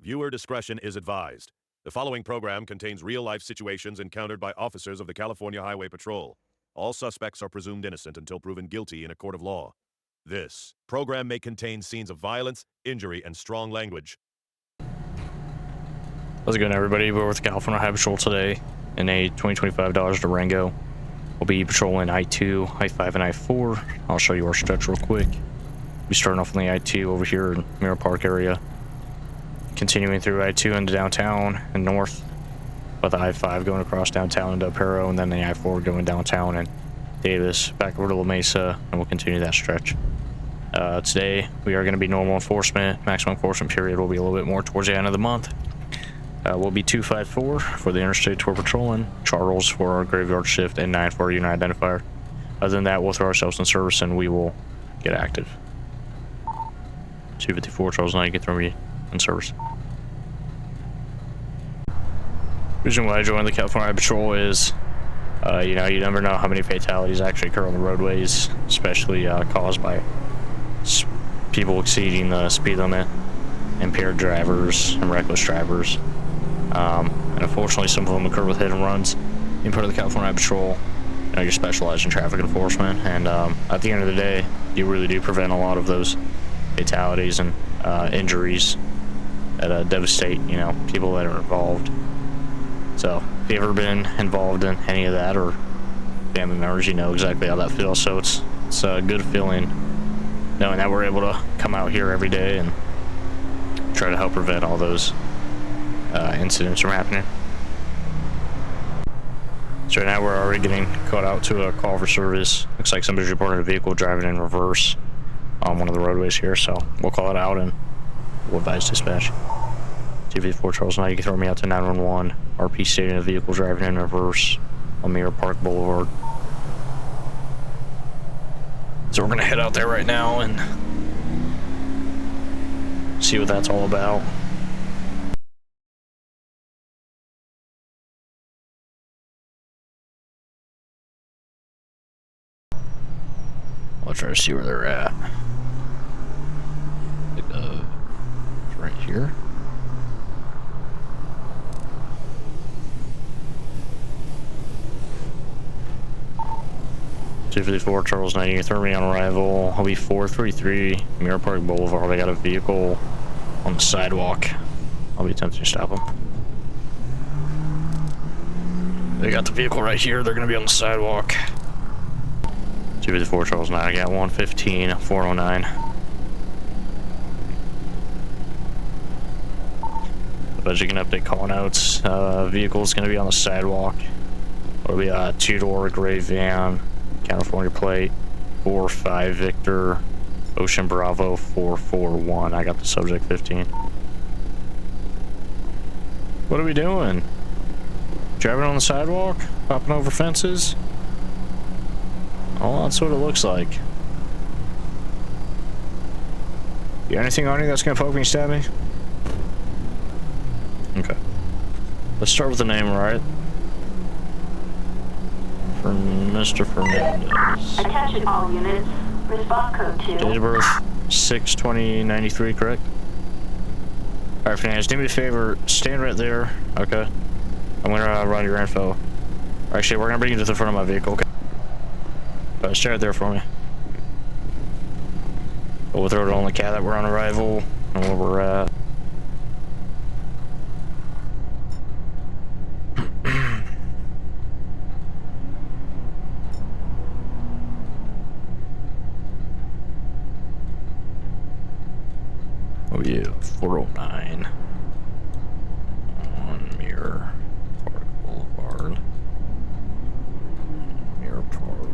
Viewer discretion is advised. The following program contains real-life situations encountered by officers of the California Highway Patrol. All suspects are presumed innocent until proven guilty in a court of law. This program may contain scenes of violence, injury, and strong language. How's it going, everybody? We're with the California Highway Patrol today in a 2025 Dodge Durango. We'll be patrolling I-2, I-5, and I-4. I'll show you our stretch real quick. We'll be starting off on the I-2 over here in Mirror Park area. Continuing through I-2 into downtown and north, with the I-5 going across downtown into Aparo, and then the I-4 going downtown and Davis back over to La Mesa, and we'll continue that stretch. Today we are going to be normal enforcement. Maximum enforcement period will be a little bit more towards the end of the month. We'll be 254 for the interstate tour patrolling, Charles for our graveyard shift, and 9 for our unit identifier. Other than that, we'll throw ourselves in service and we will get active. 254 Charles, now you can throw me in service. The reason why I joined the California Highway Patrol is, you never know how many fatalities actually occur on the roadways, especially caused by people exceeding the speed limit, impaired drivers, and reckless drivers. And unfortunately, some of them occur with hit and runs. Being part of the California Highway Patrol, you're specialized in traffic enforcement, and at the end of the day, you really do prevent a lot of those fatalities and injuries that devastate, people that are involved. So, if you've ever been involved in any of that, or family members, you know exactly how that feels. So it's a good feeling knowing that we're able to come out here every day and try to help prevent all those incidents from happening. So right now we're already getting caught out to a call for service. Looks like somebody's reported a vehicle driving in reverse on one of the roadways here, so we'll call it out and we'll advise dispatch. 254 Charles, now you can throw me out to 911. RP stating a vehicle driving in reverse on Mirror Park Boulevard. So we're gonna head out there right now and see what that's all about. I'll try to see where they're at. It's right here. .254 Charles 90, throw me on arrival. I'll be 433 Mirror Park Boulevard. I got a vehicle on the sidewalk. I'll be attempting to stop them. They got the vehicle right here. They're going to be on the sidewalk. 254 Charles 9, I got 115 409. As you can update calling outs, vehicle's going to be on the sidewalk. It'll be a two-door gray van, California plate, 45 Victor, Ocean Bravo 441. I got the subject 15. What are we doing? Driving on the sidewalk? Hopping over fences? Oh, that's what it looks like. You got anything on you that's gonna poke me, stab me? Okay. Let's start with the name, right? From Mr. Fernandez. Attention all units. Response code 2. Date of birth 6/20/93, correct? Alright, Fernandez, do me a favor. Stand right there. Okay. I'm gonna run your info. Actually, we're gonna bring you to the front of my vehicle, okay? Stay right there for me. We'll throw it on the cat that we're on arrival and where we're at. Oh yeah, 409 on Mirror Park Boulevard. Mirror Park.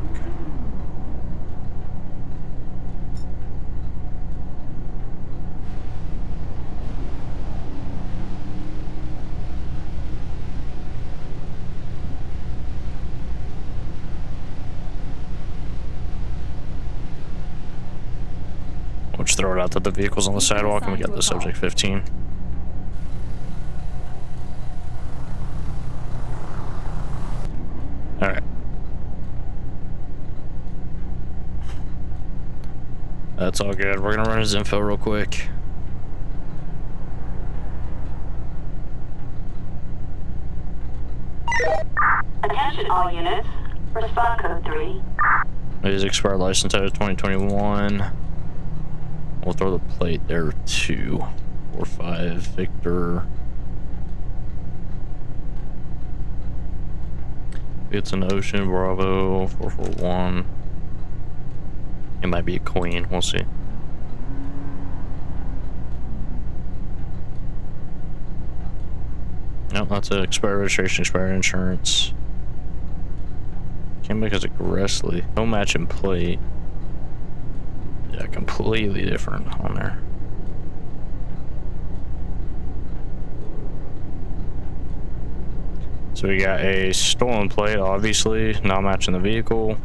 We'll just throw it out that the vehicle's on the sidewalk and we got the subject 15. Alright. That's all good. We're gonna run his info real quick. Attention all units. Respond code 3. His expired license out of 2021. We'll throw the plate there too. 45 Victor. It's an Ocean Bravo 441. It might be a Queen. We'll see. Nope, that's it. Expired registration, expired insurance. Came back as aggressively. No matching plate. Yeah, completely different on there. So we got a stolen plate, obviously, not matching the vehicle.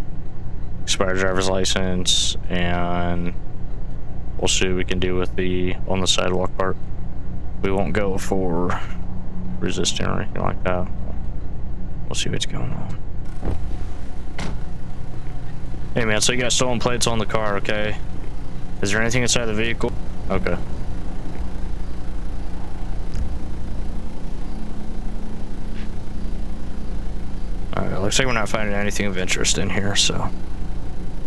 Expired driver's license, and we'll see what we can do with the on the sidewalk part. We won't go for resisting or anything like that. We'll see what's going on. Hey man, so you got stolen plates on the car, okay? Is there anything inside the vehicle? Okay. Alright, looks like we're not finding anything of interest in here, so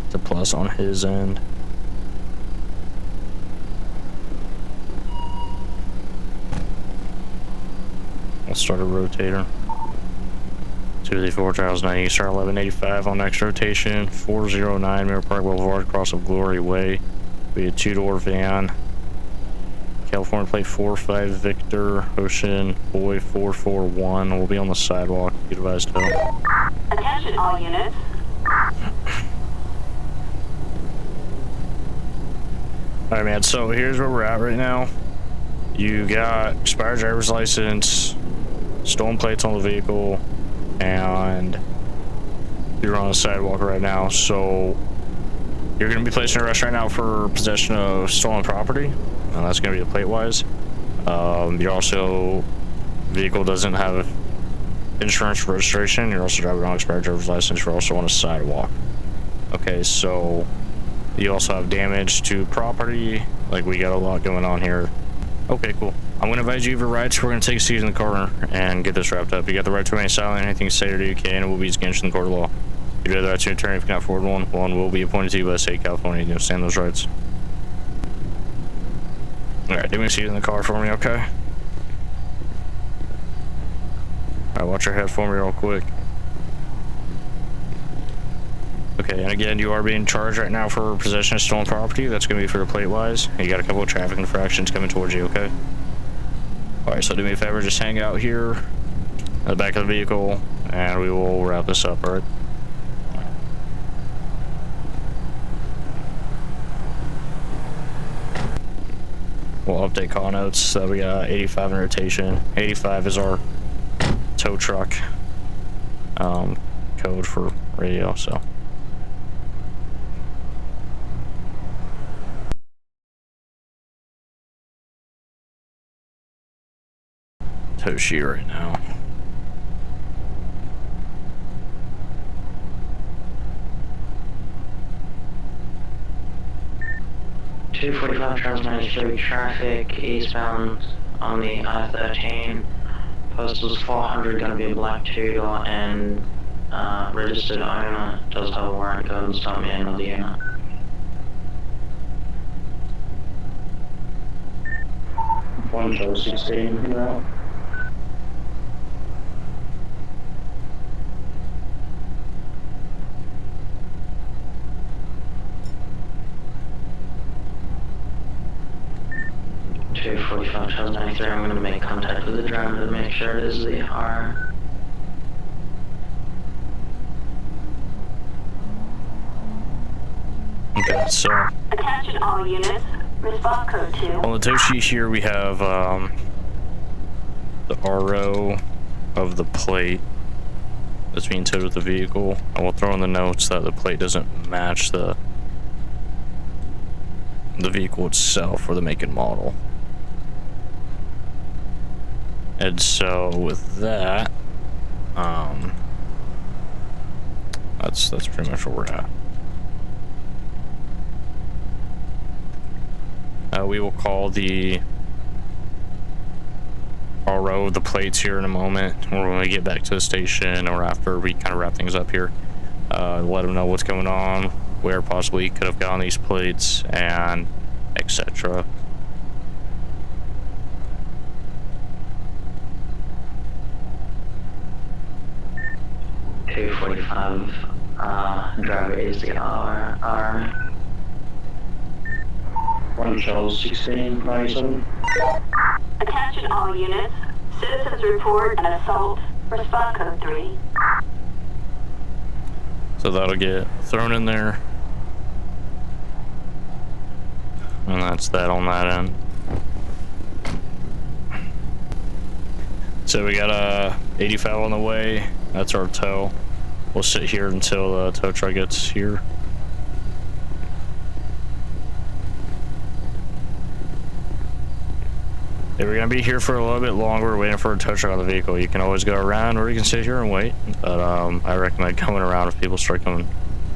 it's a plus on his end. I'll start a rotator. 234 Charles 90, start 1185 on next rotation. 409 Mirror Park Boulevard, cross of Glory Way. Be a two-door van. California plate 45 Victor, Ocean Boy 441. We'll be on the sidewalk. Be advised to. Attention all units. Alright man, so here's where we're at right now. You got expired driver's license, stolen plates on the vehicle, and you're on the sidewalk right now. So you're going to be placed in arrest right now for possession of stolen property, and that's going to be the plate wise. You're also, vehicle doesn't have insurance registration. You're also driving on expired driver's license. You're also on a sidewalk. Okay, so you also have damage to property. Like, we got a lot going on here. Okay, cool. I'm going to advise you of your rights. We're going to take a seat in the car and get this wrapped up. You got the right to remain silent. Anything you say or do you can, it will be against the court of law. You do have the right to an attorney if you cannot afford one. One will be appointed to you by the state of California. You understand those rights? Alright, give me a seat in the car for me, okay? Alright, watch your head for me real quick. Okay, and again, you are being charged right now for possession of stolen property. That's going to be for the plate wise. You got a couple of traffic infractions coming towards you, okay? Alright, so do me a favor, just hang out here at the back of the vehicle, and we will wrap this up, alright? We'll update call notes that we got 85 in rotation. 85 is our tow truck code for radio, so. Tow sheet right now. .245 Charles 93 traffic eastbound on the I-13. Postal's 400, gonna be a black two-door and registered owner. Does have a warrant code and stop me in of the unit. One 16 now. Charles 93, I'm going to make contact with the driver to make sure it is the R. Okay, so Attention all units. Respond code 2. on the tow sheet here we have the RO of the plate that's being towed with the vehicle. I will throw in the notes that the plate doesn't match the vehicle itself or the make and model. And so with that, that's pretty much where we're at. We will call the RO the plates here in a moment, or when we get back to the station, or after we kind of wrap things up here. Let them know what's going on, where possibly could have gotten these plates, and etc. Driver is the R. 1 Charles 1697. Attention all units. Citizens report an assault. Respond code 3. So that'll get thrown in there. And that's that on that end. So we got a 85 on the way. That's our tow. We'll sit here until the tow truck gets here. If we're gonna be here for a little bit longer waiting for a tow truck on the vehicle, you can always go around or you can sit here and wait. But I recommend coming around if people start coming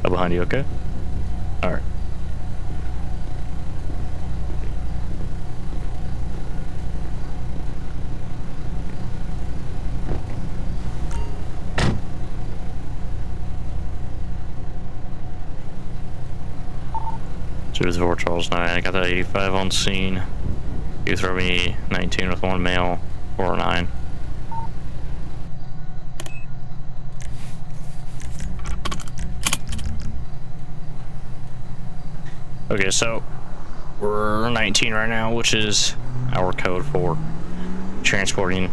up behind you, okay? Alright. Two 4 Charles 9. I got that 85 on scene. You throw me 19 with 1 male or 9. Okay, so we're 19 right now, which is our code for transporting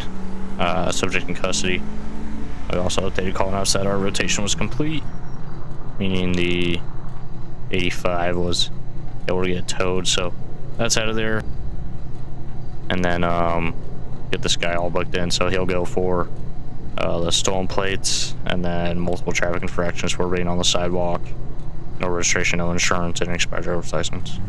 subject in custody. I also updated calling out that our rotation was complete, meaning the 85 was able to get towed, so that's out of there. And then get this guy all booked in, so he'll go for the stolen plates and then multiple traffic infractions for being on the sidewalk, no registration, no insurance, and an expired driver's license.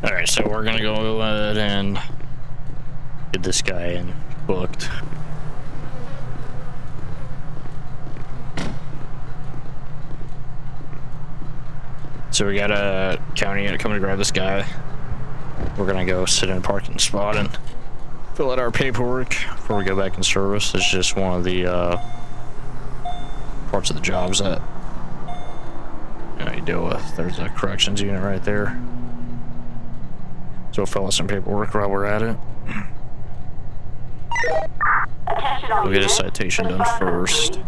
Alright, so we're gonna go ahead and get this guy in booked. So we got a county unit coming to grab this guy. We're gonna go sit in a parking spot and fill out our paperwork before we go back in service. It's just one of the parts of the jobs that you deal with. There's a corrections unit right there. So we'll fill out some paperwork while we're at it. We'll get a citation done first.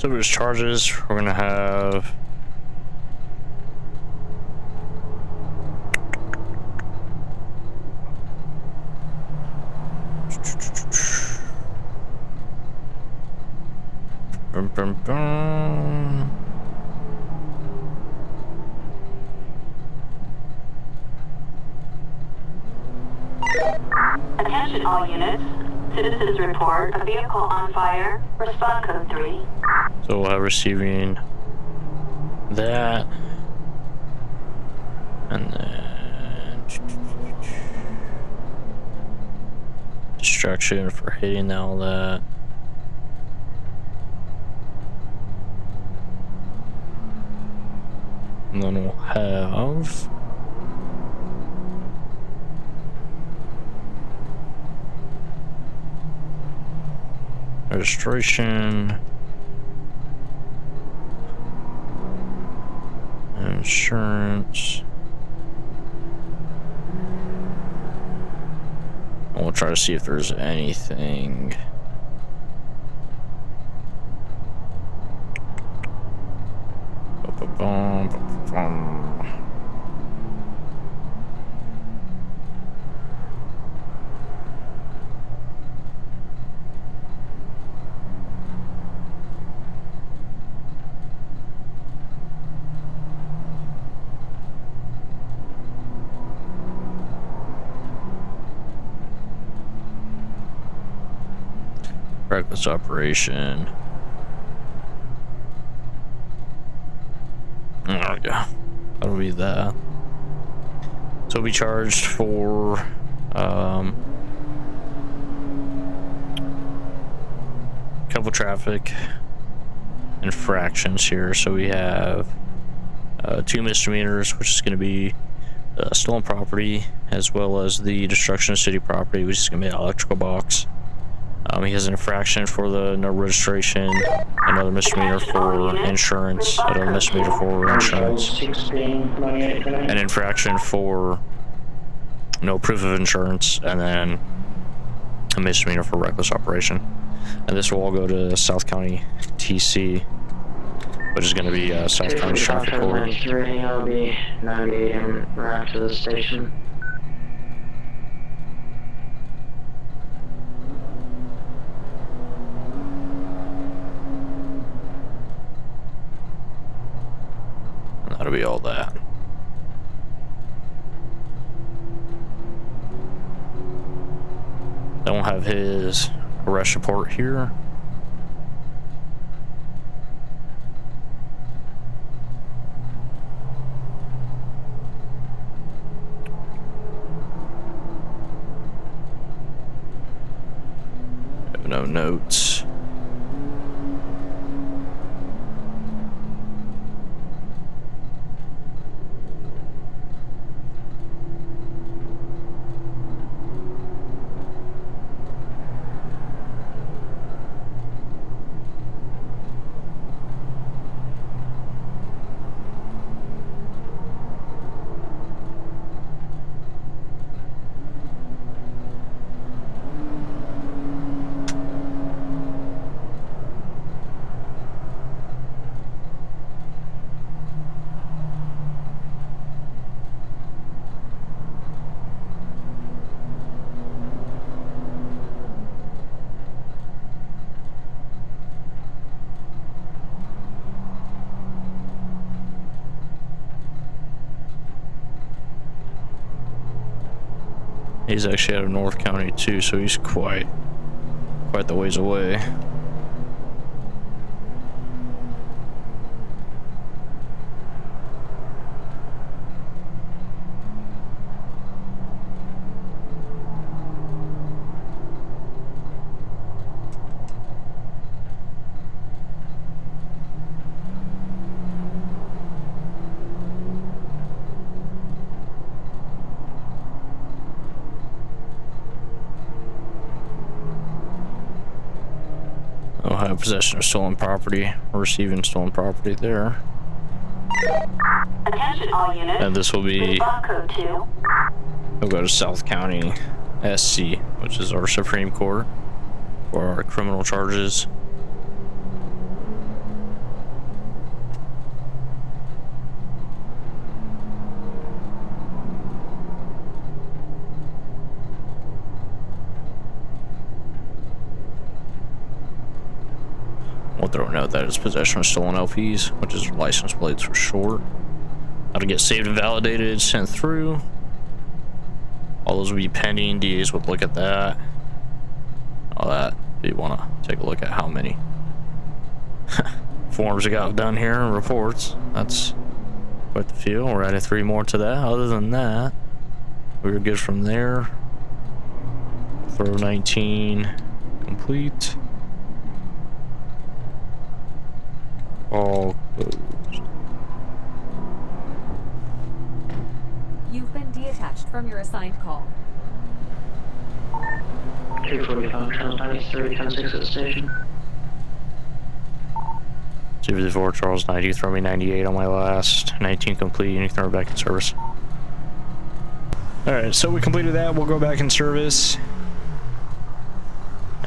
So there's charges. We're gonna have bum, bum, bum. Attention all units. Citizens report a vehicle on fire. Respond code 3. So we'll have receiving that, and then distraction for hitting all that. And then we'll have registration, insurance. And we'll try to see if there's anything. Ba-ba-bum, ba-ba-bum. Reckless operation. There we go. That'll be that. So we'll be charged for couple traffic infractions here. So we have 2 misdemeanors, which is going to be stolen property, as well as the destruction of city property, which is going to be an electrical box. He has an infraction for the no registration, another misdemeanor for insurance, another misdemeanor for insurance, an infraction for no proof of insurance, and then a misdemeanor for reckless operation. And this will all go to South County TC, which is going to be South County Traffic Court. I'll be navigating right to the station. That'll be all that. Then we'll have his arrest report here. Have no notes. He's actually out of North County too, so he's quite the ways away. Possession of stolen property, receiving stolen property there. Attention all units. And this will be, Respond code 2. we'll go to South County SC, which is our Supreme Court for our criminal charges. note that is possession of stolen LPs, which is license plates for short. How to get saved and validated, sent through. All those would be pending. DAs would look at that. All that. If you want to take a look at how many forms we got done here and reports. That's quite the few. We're adding 3 more to that. Other than that, we were good from there. Throw 19 complete. All closed. You've been detached from your assigned call. 245, Charles 93, 10-6 at the station. 254, Charles 90, throw me 98 on my last. 19 complete, and you can throw it back in service. Alright, so we completed that. We'll go back in service.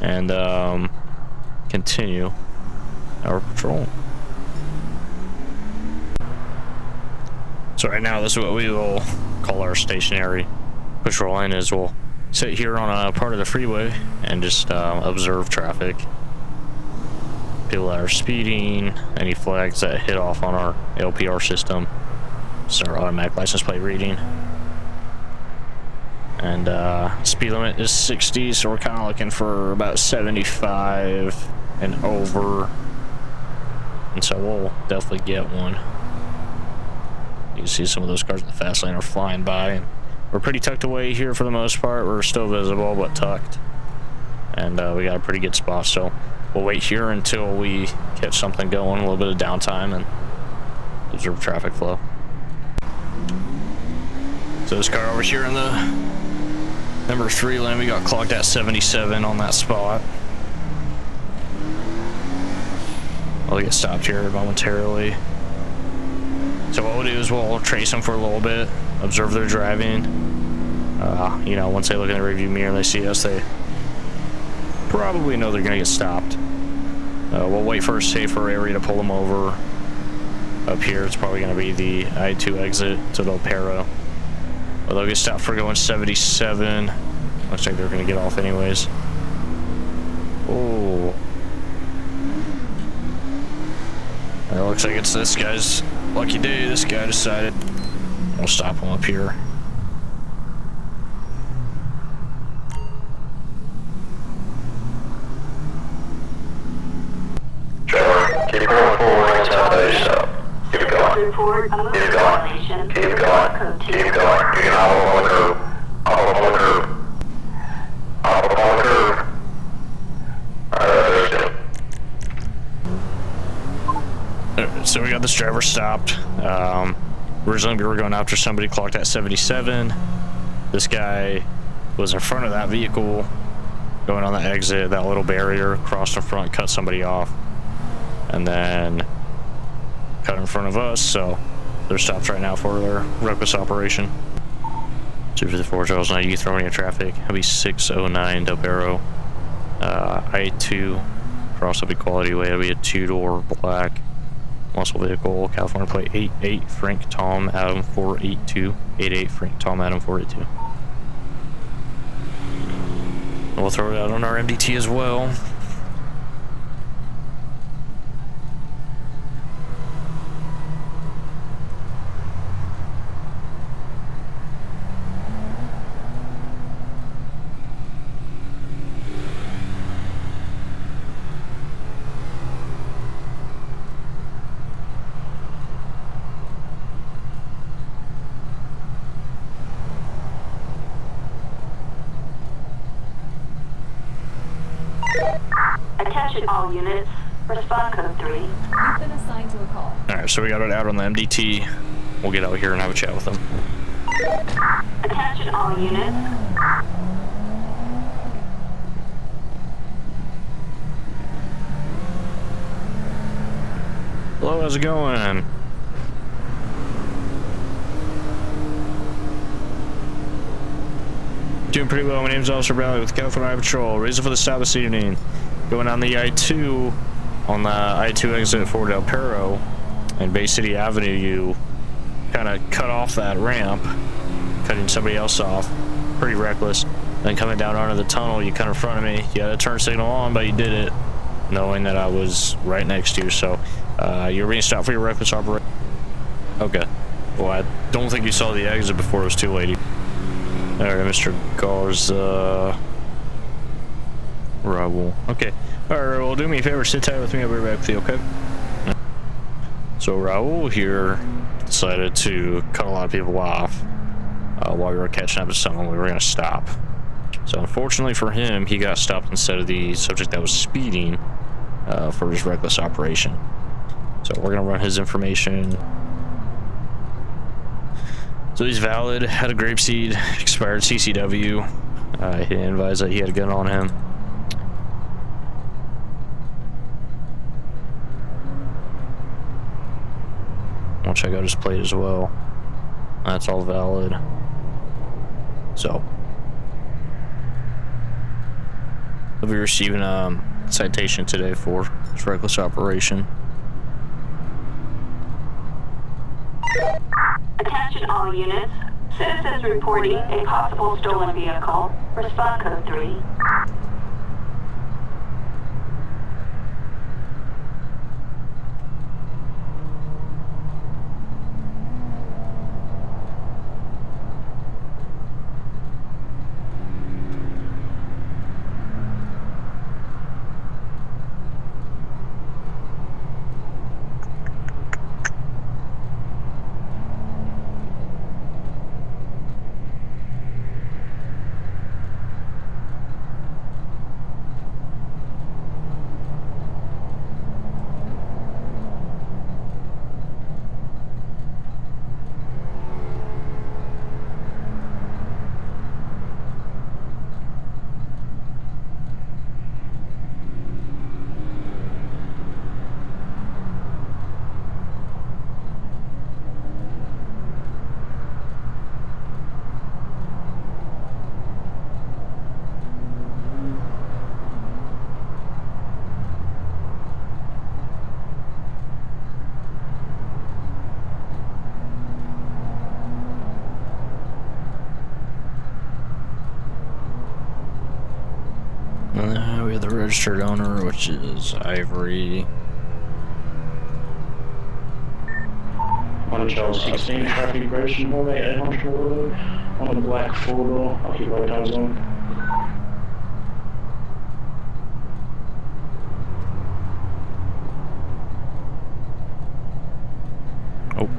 And, continue our patrol. So right now, this is what we will call our stationary patrolling, is we'll sit here on a part of the freeway and just observe traffic. People that are speeding, any flags that hit off on our LPR system, just our automatic license plate reading. And speed limit is 60, so we're kind of looking for about 75 and over. And so we'll definitely get one. You can see some of those cars in the fast lane are flying by. And we're pretty tucked away here for the most part. We're still visible, but tucked. And we got a pretty good spot, so we'll wait here until we catch something going, a little bit of downtime, and observe traffic flow. So this car over here in the number 3 lane, we got clocked at 77 on that spot. I'll get stopped here momentarily. So what we'll do is we'll trace them for a little bit, observe their driving. You know, once they look in the rearview mirror and they see us, they probably know they're gonna get stopped. We'll wait for a safer area to pull them over. Up here, it's probably gonna be the I-2 exit to Del Perro. Well, they'll get stopped for going 77. Looks like they're gonna get off anyways. Oh. It looks like it's this guy's lucky day. This guy decided. We'll stop him up here. Trevor, keep going forward until they stop. Keep it going. Report a Keep it going. Keep it going. Keep it going. You can hop on the curb. Hop on the curb. Hop on the curb. Alright, there's it. So we got this driver stopped. Originally we were going after somebody clocked at 77. This guy was in front of that vehicle, going on the exit, that little barrier, crossed in front, cut somebody off, and then cut in front of us. So they're stopped right now for their reckless operation. 254 Charles 90, you throwing in traffic. That'll be 609 Del Perro. I-2 cross up Equality Way. It'll be a 2-door black muscle vehicle, California plate 88 Frank Tom Adam 482. 88 Frank Tom Adam 482. And we'll throw it out on our MDT as well. Attention all units. Respond code 3. You've been assigned to a call. Alright, so we got it out on the MDT. We'll get out here and have a chat with them. Attention all units. Hello, how's it going? Doing pretty well. My name's Officer Bradley with California Highway Patrol. Reason for the stop this evening. Going on the I-2, on the I-2 exit for Del Perro and Bay City Avenue, you kind of cut off that ramp, cutting somebody else off. Pretty reckless. Then coming down onto the tunnel, you cut in front of me. You had a turn signal on, but you did it. knowing that I was right next to you. So you're being stopped for your reckless operation. Okay. Well, I don't think you saw the exit before it was too late. All right, Mr. Garza. Raul. Okay. All right, well, do me a favor, sit tight with me. I'll be right back with you, okay? So Raul here decided to cut a lot of people off while we were catching up to someone. We were going to stop. So unfortunately for him, he got stopped instead of the subject that was speeding for his reckless operation. So we're going to run his information. So he's valid, had a grapeseed, expired CCW. He didn't advise that he had a gun on him. I'll check out his plate as well. That's all valid. So he'll be receiving a citation today for his reckless operation. Attention all units. Citizens reporting a possible stolen vehicle. Respond code 3. We have the registered owner, which is Ivory. On Charles 16, traffic aggression, hallway 800 Road, on a black 4-door, occupied time zone. Oh.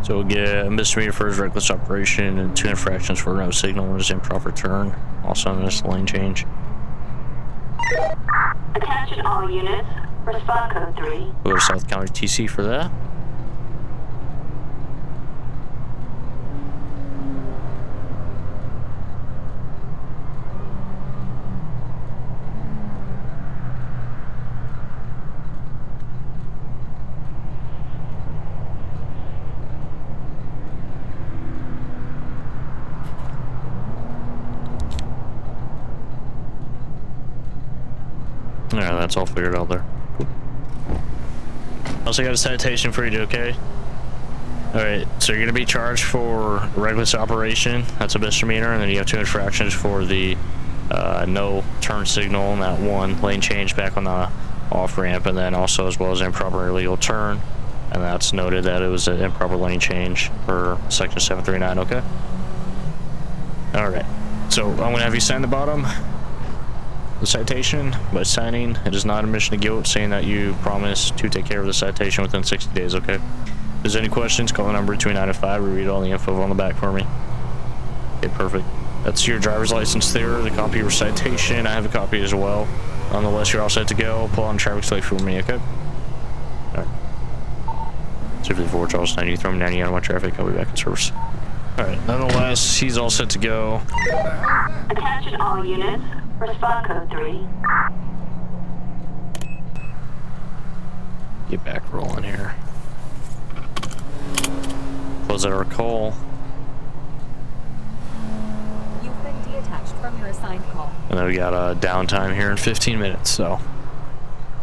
So we'll get a misdemeanor for his reckless operation and 2 infractions for no signal and his improper turn. Also a missed lane change. Attention all units. Respond code 3. We'll go to South County TC for that. Yeah, that's all figured out there. Also got a citation for you, okay? Alright, so you're going to be charged for reckless operation. That's a misdemeanor. And then you have 2 infractions for the no turn signal and that 1 lane change back on the off ramp. And then also as well as improper illegal turn. And that's noted that it was an improper lane change for section 739, okay? Alright, so I'm going to have you sign the bottom. The citation. By signing, it is not admission of guilt, saying that you promise to take care of the citation within 60 days, okay? If there's any questions, call the number between 9 and 5. Read all the info on the back for me. Okay, perfect. That's your driver's license there, the copy of your citation. I have a copy as well. Nonetheless, you're all set to go. Pull on traffic light for me, okay? Alright. 254 Charles 90, throw me 90 on my traffic. I'll be back in service. Alright, nonetheless, he's all set to go. Attention all units. Respond code 3. Get back rolling here. Close out our call. You've been detached from your assigned call. And then we got a downtime here in 15 minutes, so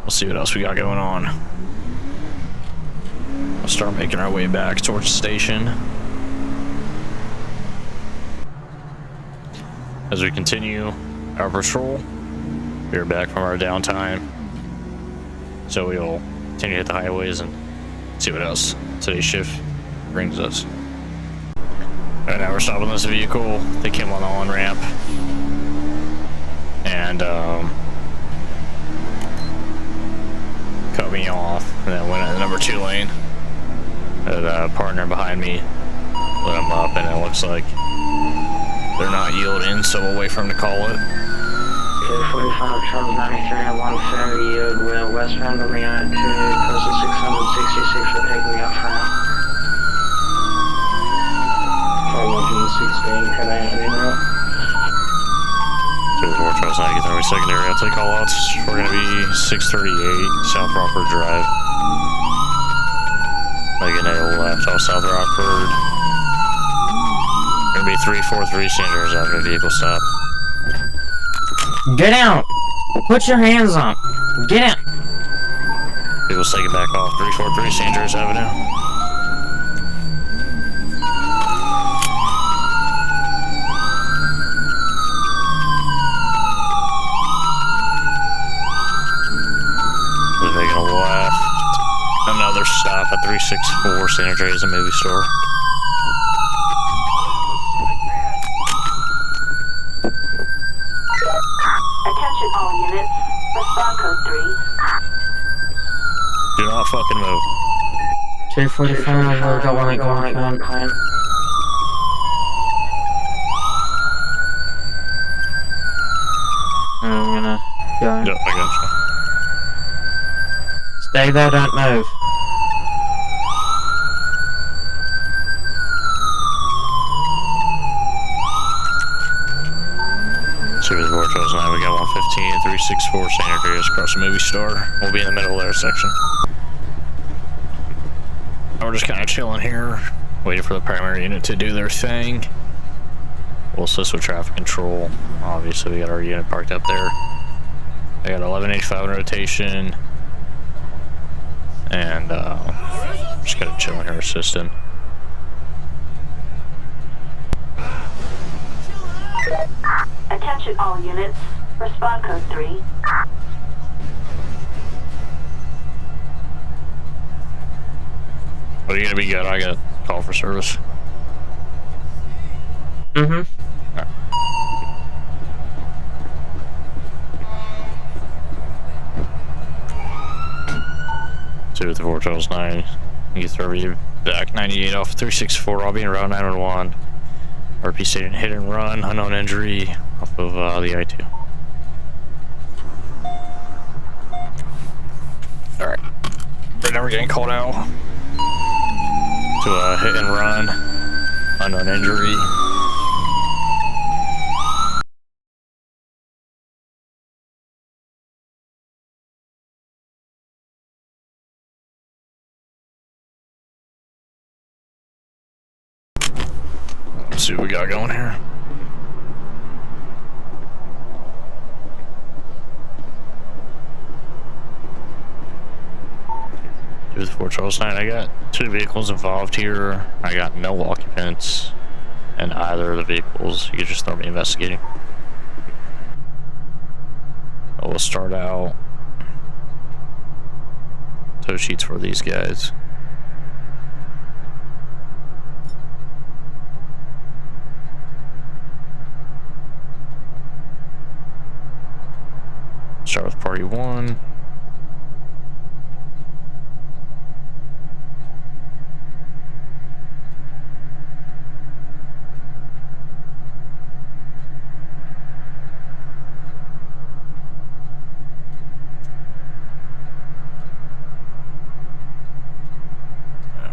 we'll see what else we got going on. We'll start making our way back towards the station. As we continue our patrol, we're back from our downtime. So we'll continue to hit the highways and see what else today's shift brings us. Alright, now we're stopping this vehicle. They came on the on-ramp. And cut me off. And then went in the number 2 lane. The partner behind me lit them up, and it looks like they're not yielding, so we'll wait for them to call it. 45 Charles 93 at 1 yield, we're westbound on the I-2, postal 666 for taking me up front. 516, head out in route. 2-4 Charles 90, get through secondary. I'll take call outs. We're going to be 638 South Rockford Drive. Making a left off South Rockford. Going to be 343 Sanders Avenue, vehicle stop. Get out! Put your hands up! Get out! Vehicle's taking back off 343 Sanders Avenue. We're making a left. Another stop at 364 San Andreas, a movie store. Attention all units. Respond code 3. Do not fucking move. 245, got one at plan. I'm gonna go. Yep, I got you. Stay there, don't move. Super 4 Charles 9, we got 115 and 364 San Andreas across the movie store. We'll be in the middle of their section. We're just kind of chilling here, waiting for the primary unit to do their thing. We'll assist with traffic control. Obviously, we got our unit parked up there. I got 1185 in rotation. And just kind of chilling here, assisting. Attention all units. Respond code 3. Are you gonna be good? I got a call for service. Mm-hmm. Right. Two with the 4 Charles 9. You throw you back 98 off 364. I'll be in route 911. RP stated hit and run, unknown injury off of the I-2. Alright. Right now we're getting called out to a hit and run, unknown injury. Let's see what we got going here. 254 Charles 9. I got 2 vehicles involved here. I got no occupants in either of the vehicles. You could just start me investigating. We'll start out. Tow sheets for these guys. Start with party 1.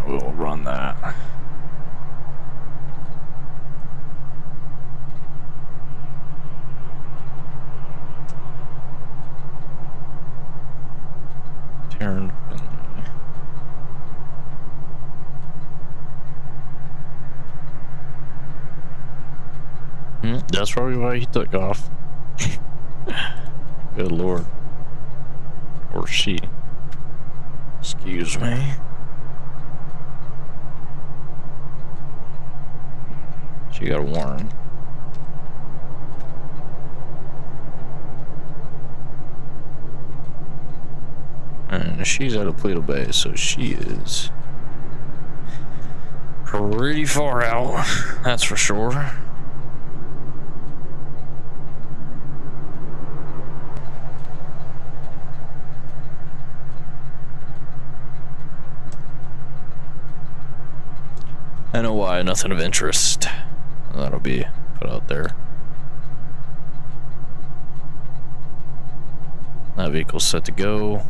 We'll run that. Taryn. That's probably why he took off. Good lord. Or she. Excuse me. She got a warrant. And she's out of Plato Bay, so she is pretty far out, that's for sure. I know why, nothing of interest. That'll be put out there. That vehicle's set to go.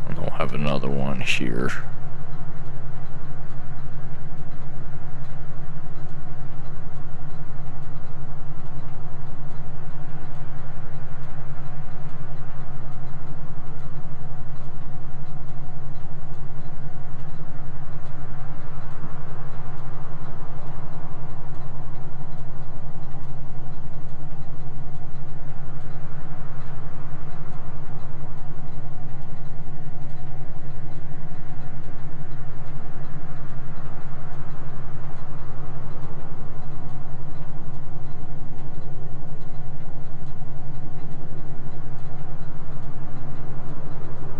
And we'll have another one here.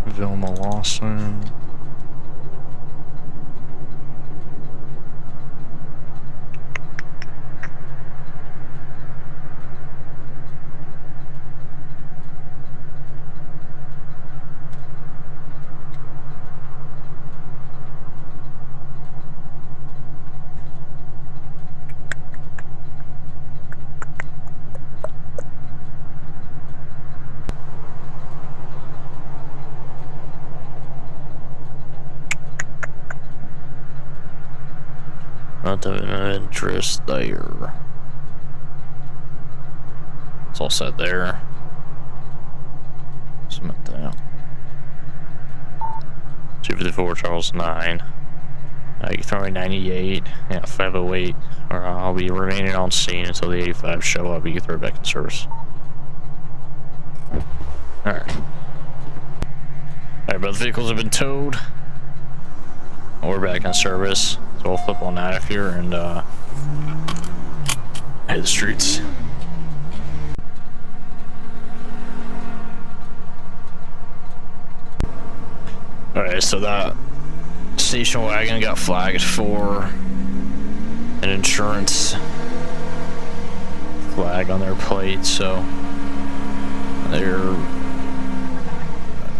Vilma Lawson. Not of interest there. It's all set there. Submit that. 254 Charles 9. You can throw me 98. Yeah, 508. Or I'll be remaining on scene until the 85 show up. You can throw it back in service. Alright. Alright, both vehicles have been towed. We're back in service. So we'll flip on that here and hit the streets. Alright, so that station wagon got flagged for an insurance flag on their plate, so they're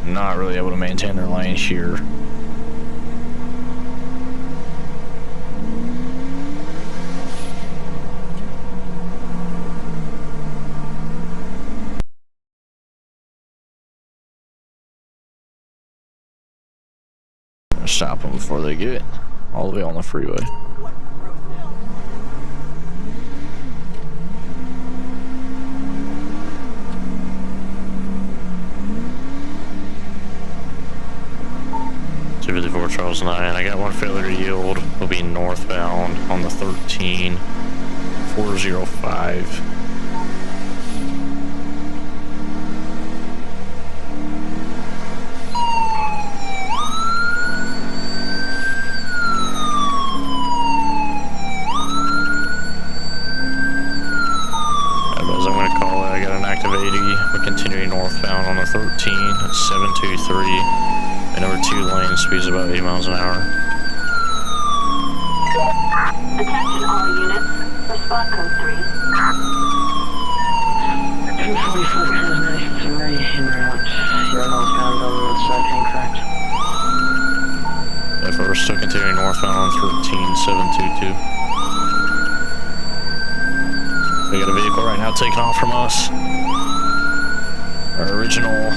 not really able to maintain their lane here. Stop them before they get all the way on the freeway. Charles 9. I got one failure to yield. Will be northbound on the 13-405. 723. And over 2 lanes, speeds about 80 miles an hour. Attention all units. Respond code 3. 245 Trans 93 en route. You're northbound on the second, correct? If we're still continuing northbound on 13722. We got a vehicle right now taking off from us. Our original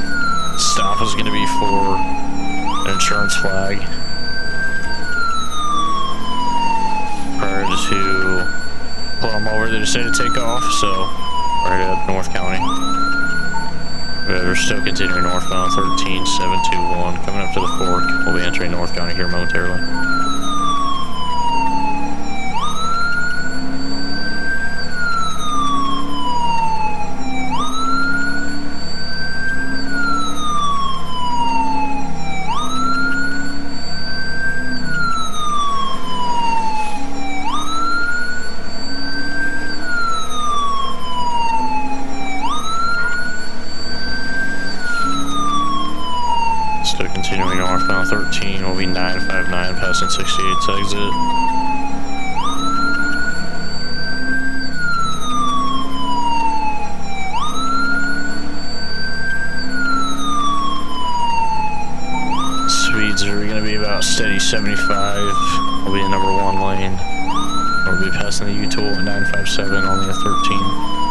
stop was going to be for an insurance flag. Prior to pull them over, they decided to take off, so we're headed up North County. We're still continuing northbound 13721, coming up to the fork. We'll be entering North County here momentarily. Still continuing northbound 13, will be 959 passing 68's exit. Speeds are going to be about steady 75. We'll be in number 1 lane. We'll be passing the U-Tool at 957, only a 13.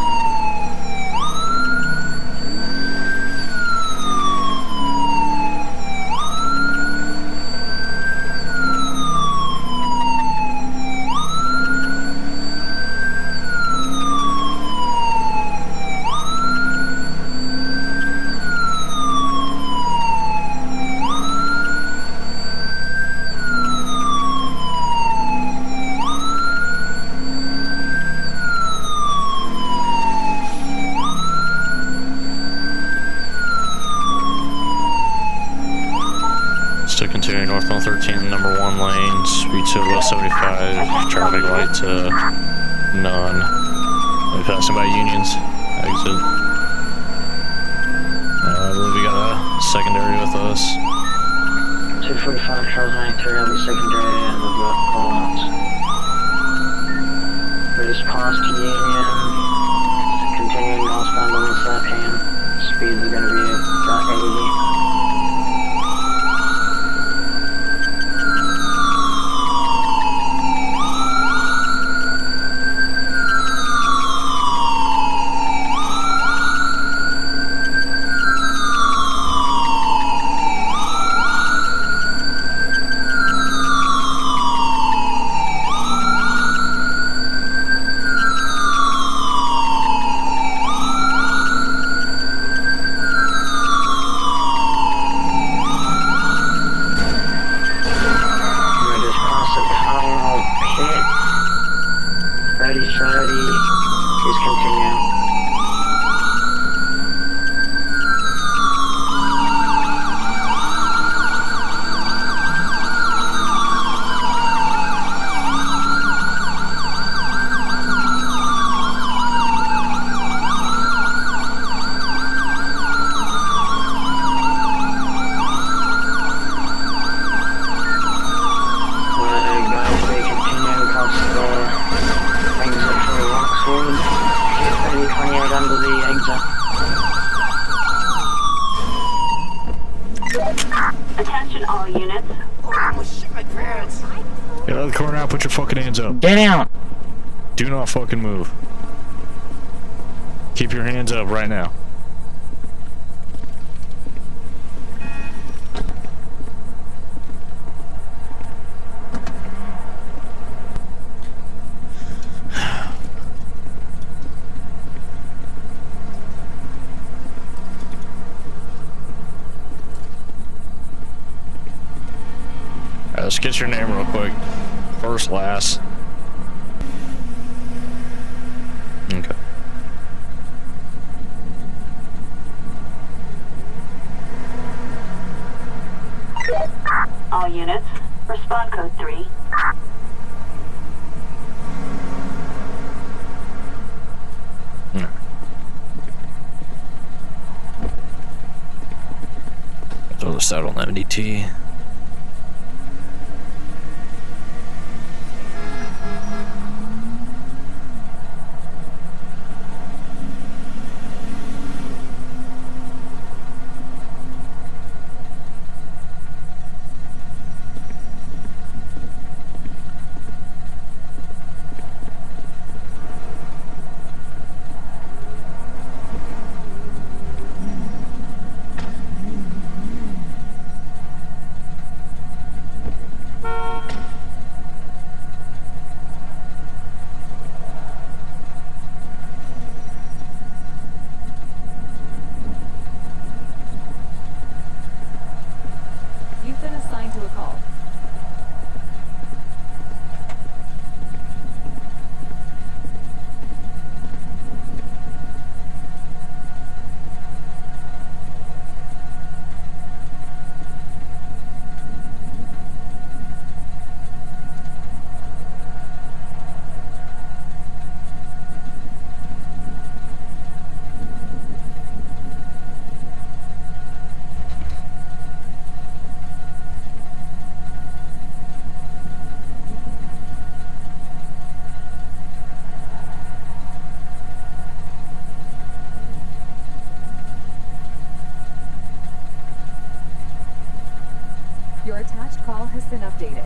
Still continuing northbound 13, number 1 lane, speed to about 75, traffic light to none. We'll be passing by Union's exit. I believe we got a secondary with us. 245 Charles 93, I'll be secondary and the block callouts. We're just past Union, continuing northbound on the 13. Speeds are going to be about 80. Please continue. Under the exit. Attention all units. Get out of the corner now, put your fucking hands up. Get out! Do not fucking move. Keep your hands up right now. Let's get your name real quick. First, last. Okay. All units, respond code 3. Throw this out on the MDT. You've been assigned to a call. Your attached call has been updated.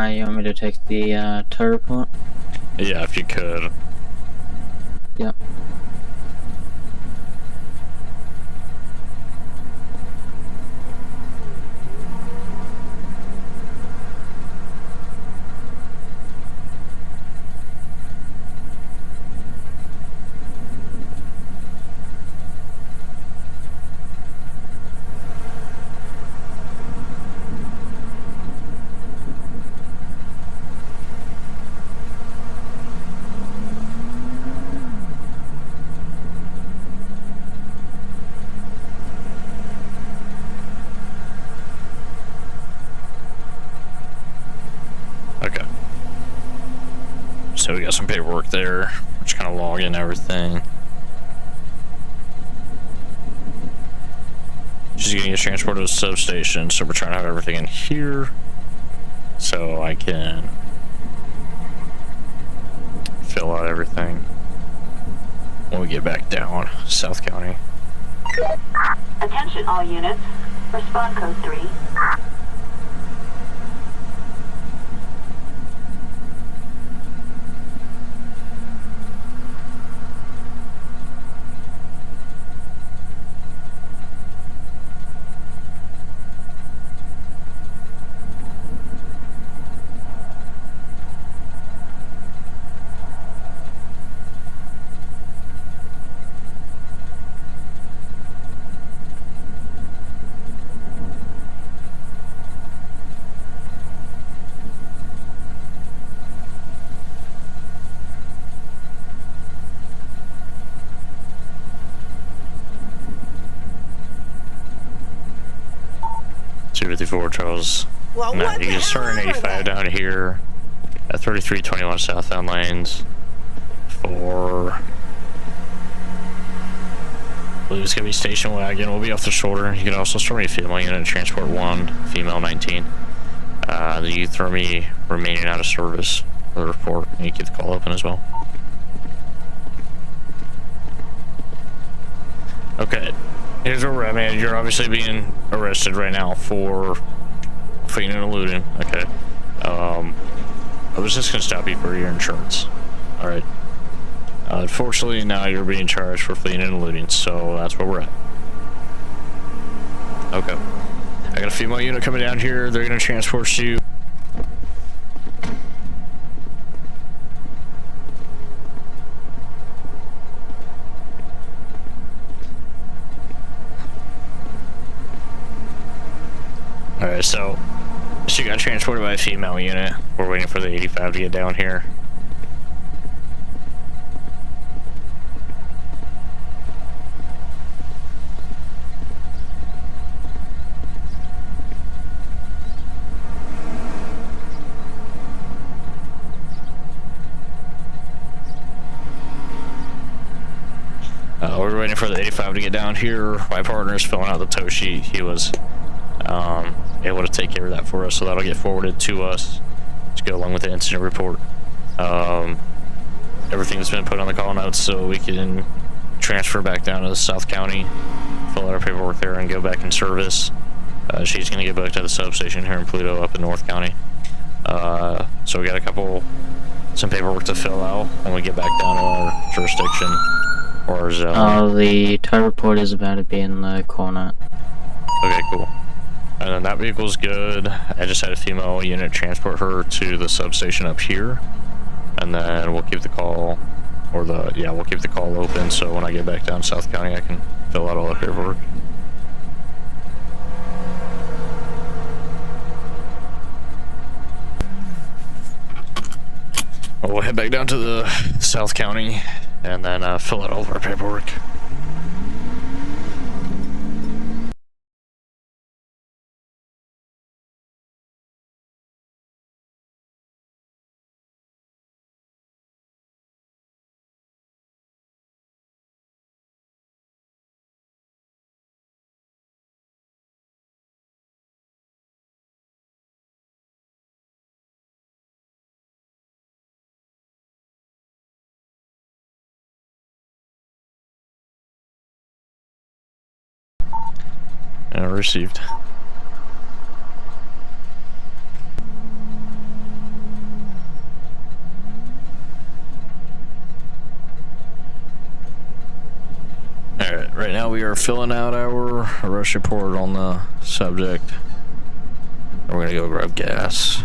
You want me to take the tow report? Yeah, if you could. Yep. Okay. So we got some paperwork there. We're just kind of log in everything. She's getting us transported to the substation, so we're trying to have everything in here so I can fill out everything when we get back down South County. Attention all units. Respond code 3. Charles. Well, No, what you the can start in hell are 85 they? down here at 3321 southbound lanes for. I believe it's gonna be station wagon. We'll be off the shoulder. You can also store me a female unit, transport 1, female 19. The youth army remaining out of service for the report. And you keep the call open as well. Okay. Here's where we're at, man. You're obviously being arrested right now for fleeing and eluding. Okay. I was just gonna stop you for your insurance. Alright. Unfortunately, now you're being charged for fleeing and eluding, so that's where we're at. Okay. I got a female unit coming down here. They're gonna transport you. Alright, so she got transported by a female unit. We're waiting for the 85 to get down here. We're waiting for the 85 to get down here. My partner's filling out the tow sheet. He was able to take care of that for us, so that'll get forwarded to us to go along with the incident report. Everything's been put on the call notes so we can transfer back down to the South County, fill out our paperwork there, and go back in service. She's going to get back to the substation here in Pluto up in North County. So we got some paperwork to fill out when we get back down to our jurisdiction. Or zone. The tow report is about to be in the corner. Okay, cool. And then that vehicle's good. I just had a female unit transport her to the substation up here. And then we'll keep the call, we'll keep the call open so when I get back down to South County I can fill out all the paperwork. We'll head back down to the South County and then fill out all of our paperwork. Received. Alright, right now we are filling out our arrest report on the subject. We're gonna go grab gas.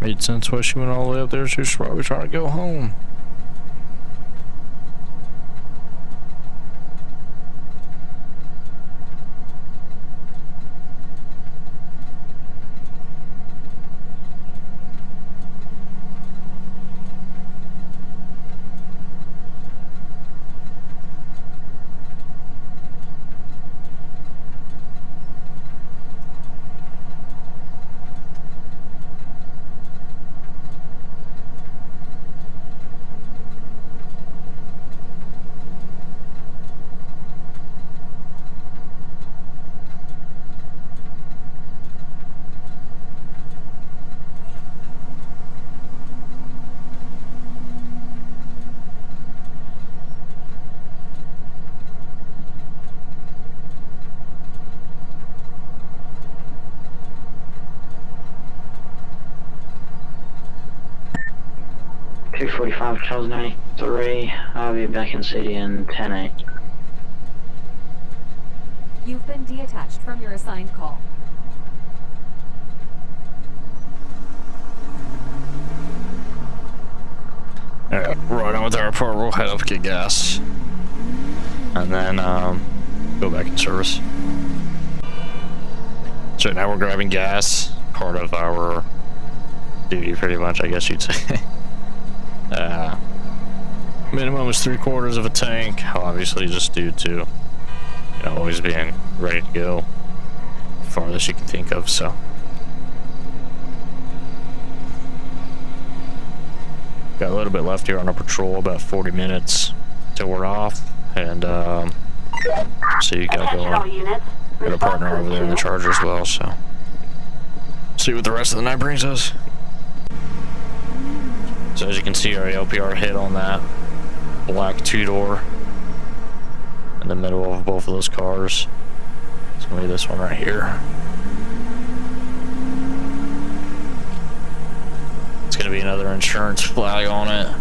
Made sense why she went all the way up there. She was probably trying to go home. .245 Charles 93. I'll be back in city in 10-8. You've been detached from your assigned call. Alright, right on with our report. We'll head up, get gas, and then go back in service. So now we're grabbing gas, part of our duty pretty much, I guess you'd say. Minimum is 3/4 of a tank, obviously just due to always being ready to go farthest you can think of. So Got a little bit left here on our patrol, about 40 minutes till we're off, and so you got Attention all going. units. Got a partner over there in the Charger as well, so see what the rest of the night brings us. So as you can see, our LPR hit on that black two-door in the middle of both of those cars. It's gonna be this one right here. It's gonna be another insurance flag on it.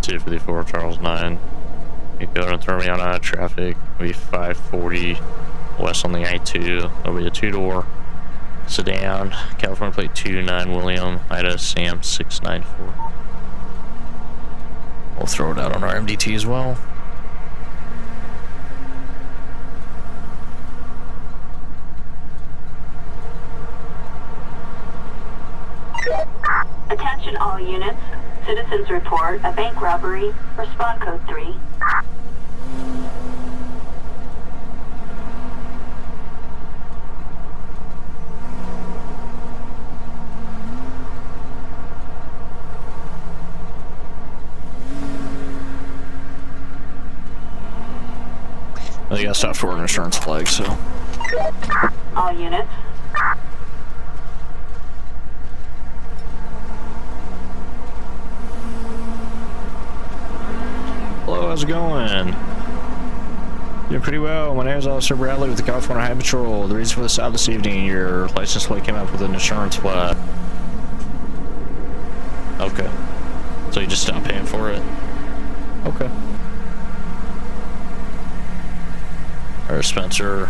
(254) Charles 9. You go and throw me on traffic. It'll be 540 west on the I-2. There'll be a two-door sedan, California plate 29 William, Ida Sam 694. We'll throw it out on our MDT as well. Attention all units. Citizens report a bank robbery. Respond code 3. Well, you gotta stop for an insurance flag, so. All units. Hello, how's it going? Doing pretty well. My name is Officer Bradley with the California Highway Patrol. The reason for the stop this evening, your license plate came up with an insurance flag. Okay. So you just stopped paying for it? Okay. Alright, Spencer.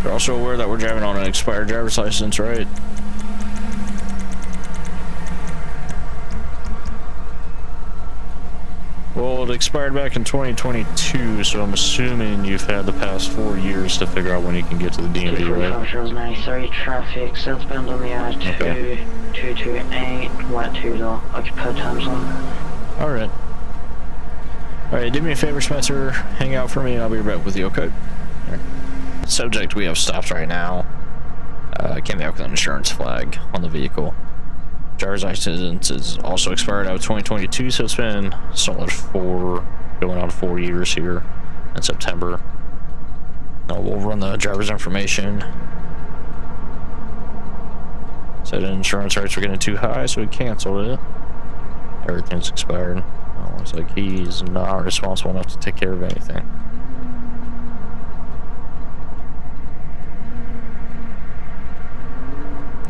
You're also aware that we're driving on an expired driver's license, right? Well, it expired back in 2022, so I'm assuming you've had the past 4 years to figure out when you can get to the DMV, right? Charles 93, traffic, southbound on the I-2, Okay. 228, white two-door, occupied time zone. Alright. Alright, do me a favor, Spencer. Hang out for me and I'll be right back with you, okay? Right. Subject we have stopped right now. Came back with an insurance flag on the vehicle. Driver's license is also expired out of 2022, so it's been solid going on 4 years here in September. Now we'll run the driver's information. Said insurance rates were getting too high, so we canceled it. Everything's expired. Oh, looks like he's not responsible enough to take care of anything.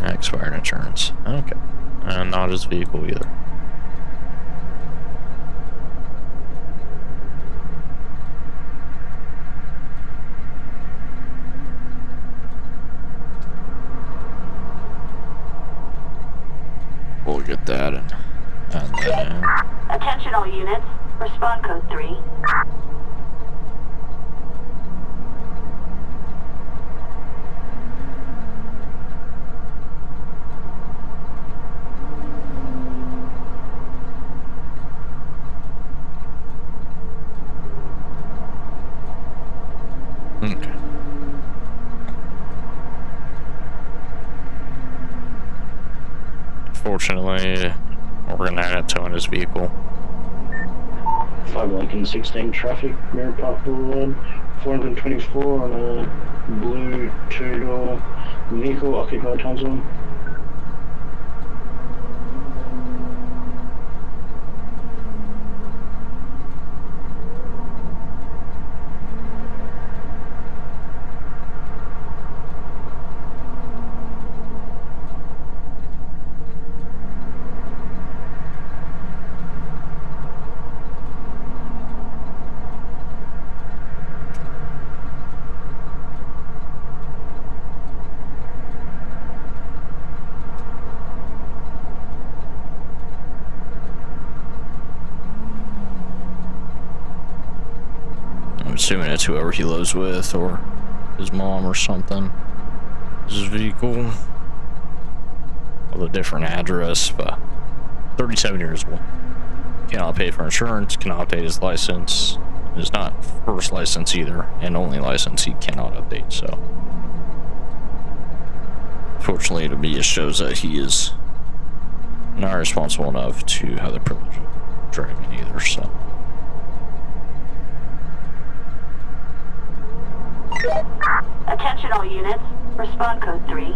Expired insurance. Okay. And not his vehicle either. We'll get that and then... Attention all units. Respond code 3. Okay. Fortunately, we're gonna end up towing his vehicle. 5 Lincoln 16 traffic, mirror park road, 424 on a blue two-door vehicle, occupied time zone. assuming it's whoever he lives with or his mom or something. His vehicle with a different address, but 37 years old. Cannot pay for insurance, cannot update his license. It's not first license either, and only license he cannot update, so. Fortunately to me, it shows that he is not responsible enough to have the privilege of driving either, so. Attention all units. Respond code 3.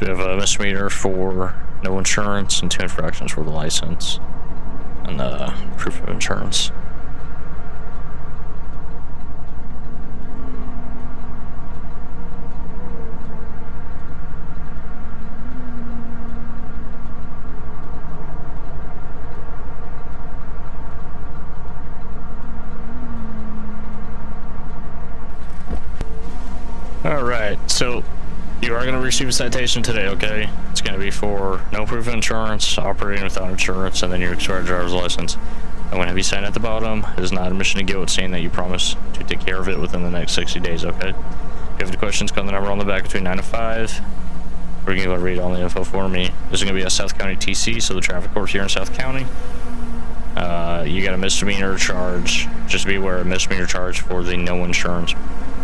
We have a misdemeanor for no insurance and 2 infractions for the license and the proof of insurance. All right, so you are going to receive a citation today, okay? It's going to be for no proof of insurance, operating without insurance, and then your expired driver's license. I'm going to have you sign at the bottom. It is not admission to guilt, saying that you promise to take care of it within the next 60 days, okay? If you have any questions, call the number on the back between 9 to 5. Or you can go read all the info for me. This is going to be a South County TC, so the traffic court here in South County. You got a misdemeanor charge. Just be aware of a misdemeanor charge for the no insurance.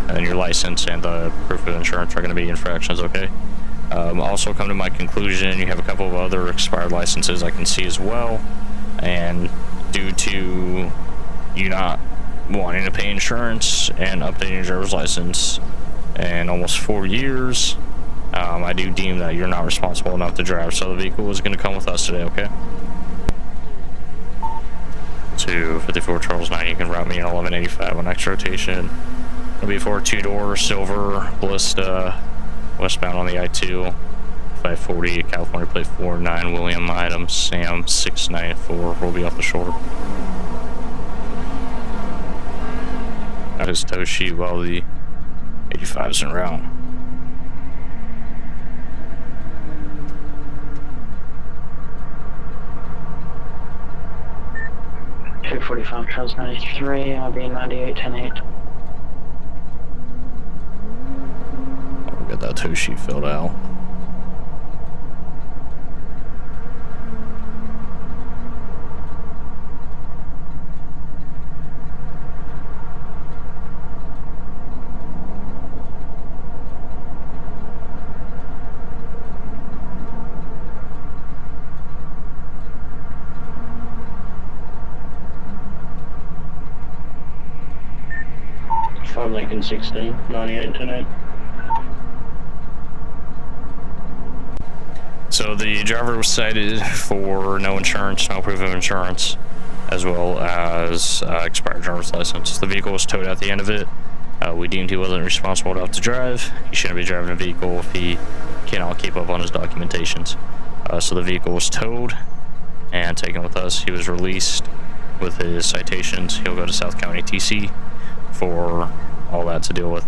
And then your license and the proof of insurance are going to be infractions, okay? Also come to my conclusion, you have a couple of other expired licenses I can see as well. And due to you not wanting to pay insurance and updating your driver's license in almost 4 years, I do deem that you're not responsible enough to drive. So the vehicle is going to come with us today, okay? To 54 Charles 9, you can route me in 1185 on next rotation. It'll be for a 2-door silver Ballista westbound on the I-2, 540 California plate 49 William item Sam 694 will be off the shoulder. Got his tow sheet while the 85 is en route. .245 Charles 93, I'll be 9810-8. Get that tow sheet filled out. Lincoln 16, 9810-8. So the driver was cited for no insurance, no proof of insurance, as well as expired driver's license. The vehicle was towed at the end of it. We deemed he wasn't responsible enough to drive. He shouldn't be driving a vehicle if he cannot keep up on his documentations. So the vehicle was towed and taken with us. He was released with his citations. He'll go to South County TC for all that to deal with.